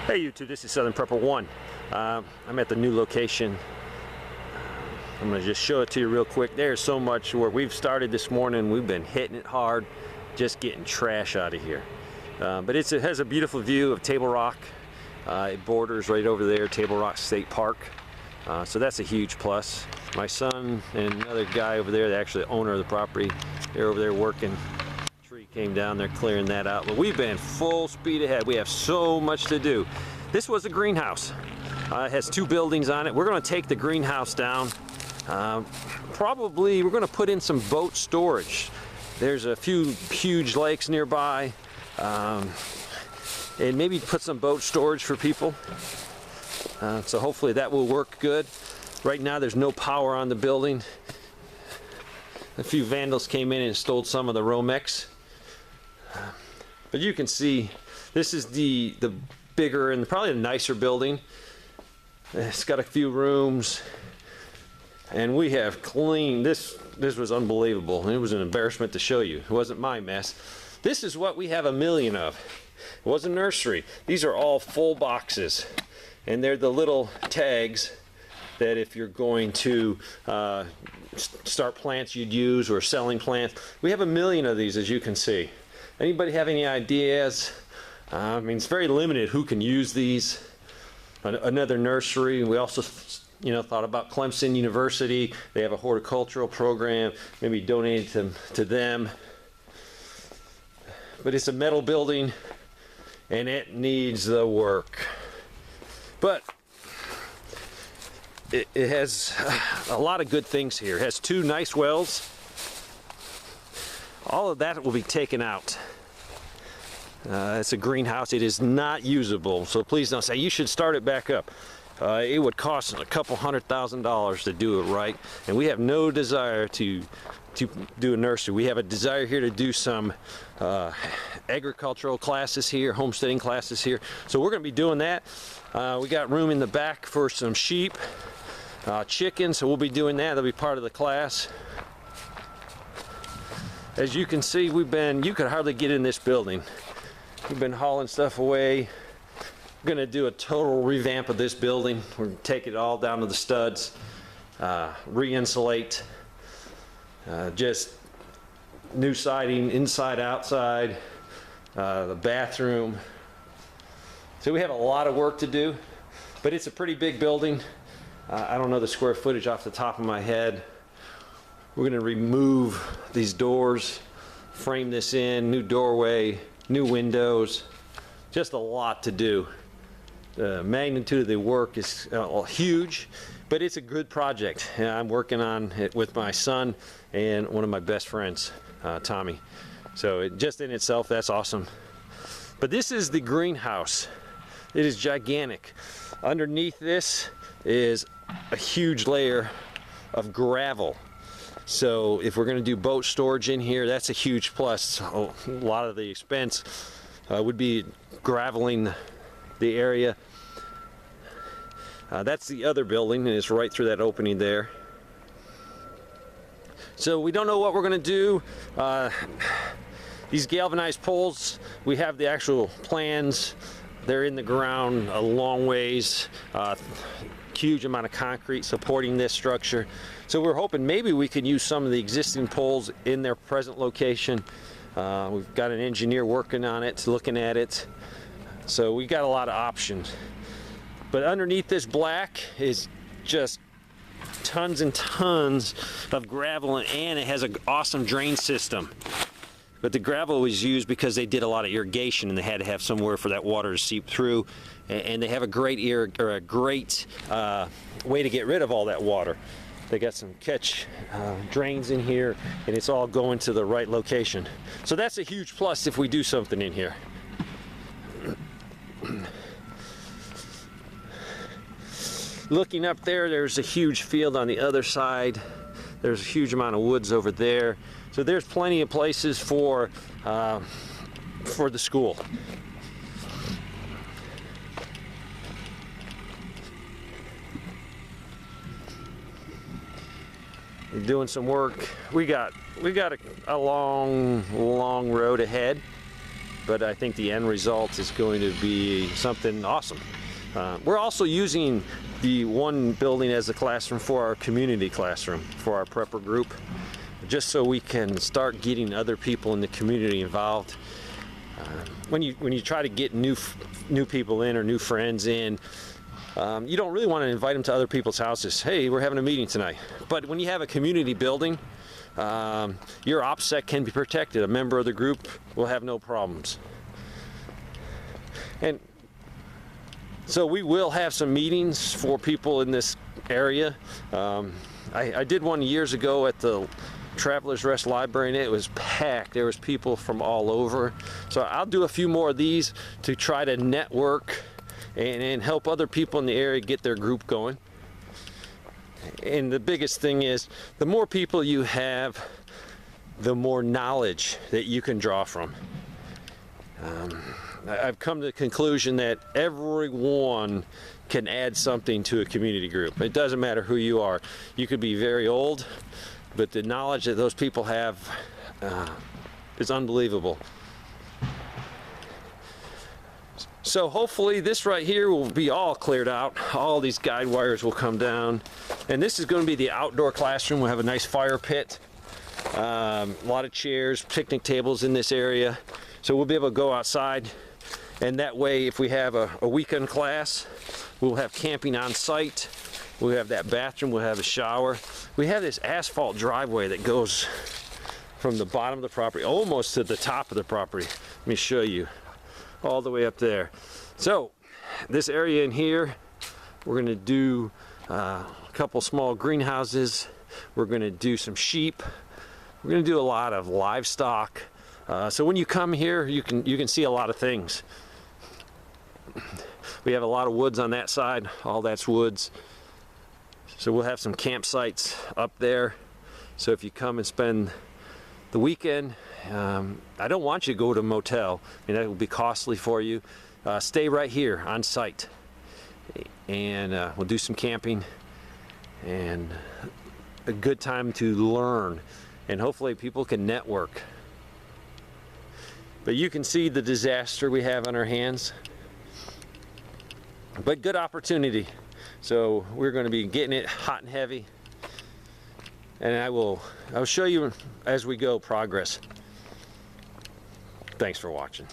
Hey YouTube, this is Southern Prepper 1. I'm at the new location. I'm going to just show it to you real quick. There's so much work. We've started this morning. We've been hitting it hard, just getting trash out of here. But it has a beautiful view of Table Rock. It borders right over there, Table Rock State Park. So that's a huge plus. My son and another guy over there, the actually owner of the property, they're over there working. Tree came down, they're clearing that out. But we've been full speed ahead. We have so much to do. This was a greenhouse. It has 2 buildings on it. We're going to take the greenhouse down. Probably we're going to put in some boat storage. There's a few huge lakes nearby. And maybe put some boat storage for people. So hopefully that will work good. Right now there's no power on the building. A few vandals came in and stole some of the Romex. But you can see this is the bigger and probably the nicer building. It's got a few rooms. And we have cleaned this. This was unbelievable. It was an embarrassment to show you. It wasn't my mess. This is what we have 1 million of. It was a nursery. These are all full boxes. And they're the little tags that if you're going to start plants you'd use or selling plants. We have 1 million of these, as you can see. Anybody have any ideas? I mean, it's very limited who can use these. Another nursery. We also thought about Clemson University. They have a horticultural program. Maybe donate to them. But it's a metal building and it needs the work. But it has a lot of good things here. It has 2 nice wells. All of that will be taken out. It's a greenhouse. It is not usable, so please don't say you should start it back up. It would cost a couple $100,000 to do it right, and we have no desire to do a nursery. We have a desire here to do some agricultural classes here, homesteading classes here. So we're going to be doing that. We got room in the back for some sheep, chickens, so we'll be doing that. That'll be part of the class. As you can see, you could hardly get in this building. We've been hauling stuff away. We're going to do a total revamp of this building. We're going to take it all down to the studs, re-insulate, just new siding inside, outside, the bathroom. So we have a lot of work to do, but it's a pretty big building. I don't know the square footage off the top of my head. We're going to remove these doors, frame this in, new doorway, new windows, just a lot to do. The magnitude of the work is huge, but it's a good project. I'm working on it with my son and one of my best friends, Tommy. So just in itself, that's awesome. But this is the greenhouse. It is gigantic. Underneath this is a huge layer of gravel. So if we're going to do boat storage in here, that's a huge plus. A lot of the expense would be graveling the area. That's the other building, and it's right through that opening there. So we don't know what we're going to do. These galvanized poles, we have the actual plans. They're in the ground a long ways. Huge amount of concrete supporting this structure. So we're hoping maybe we can use some of the existing poles in their present location. We've got an engineer working on it, looking at it. So we got a lot of options. But underneath this black is just tons and tons of gravel, and it has an awesome drain system. But the gravel was used because they did a lot of irrigation and they had to have somewhere for that water to seep through. And they have a great way to get rid of all that water. They got some catch drains in here, and it's all going to the right location. So that's a huge plus if we do something in here. Looking up there, there's a huge field on the other side. There's a huge amount of woods over there. So there's plenty of places for the school. We're doing some work. We got a long road ahead, but I think the end result is going to be something awesome. We're also using the one building as a classroom for our community classroom, for our prepper group, just so we can start getting other people in the community involved. When you try to get new people in or new friends in, you don't really want to invite them to other people's houses. Hey, we're having a meeting tonight. But when you have a community building, your OPSEC can be protected. A member of the group will have no problems. And so we will have some meetings for people in this area. I did one years ago at the Travelers Rest Library, and it was packed. There was people from all over. So I'll do a few more of these to try to network and help other people in the area get their group going. And the biggest thing is, the more people you have, the more knowledge that you can draw from. I've come to the conclusion that everyone can add something to a community group. It doesn't matter who you are. You could be very old, but the knowledge that those people have is unbelievable. So hopefully this right here will be all cleared out. All these guide wires will come down. And this is going to be the outdoor classroom. We'll have a nice fire pit, a lot of chairs, picnic tables in this area. So we'll be able to go outside. And that way, if we have a weekend class, we'll have camping on site. We'll have that bathroom, we'll have a shower. We have this asphalt driveway that goes from the bottom of the property almost to the top of the property. Let me show you. All the way up there. So this area in here, we're going to do a couple small greenhouses. We're going to do some sheep. We're going to do a lot of livestock. So when you come here, you can see a lot of things. We have a lot of woods on that side. All that's woods. So we'll have some campsites up there. So if you come and spend the weekend, I don't want you to go to a motel. I mean, that will be costly for you. Stay right here on site, and we'll do some camping and a good time to learn, and hopefully people can network. But you can see the disaster we have on our hands, but good opportunity. So we're going to be getting it hot and heavy, and I'll show you as we go progress. Thanks for watching.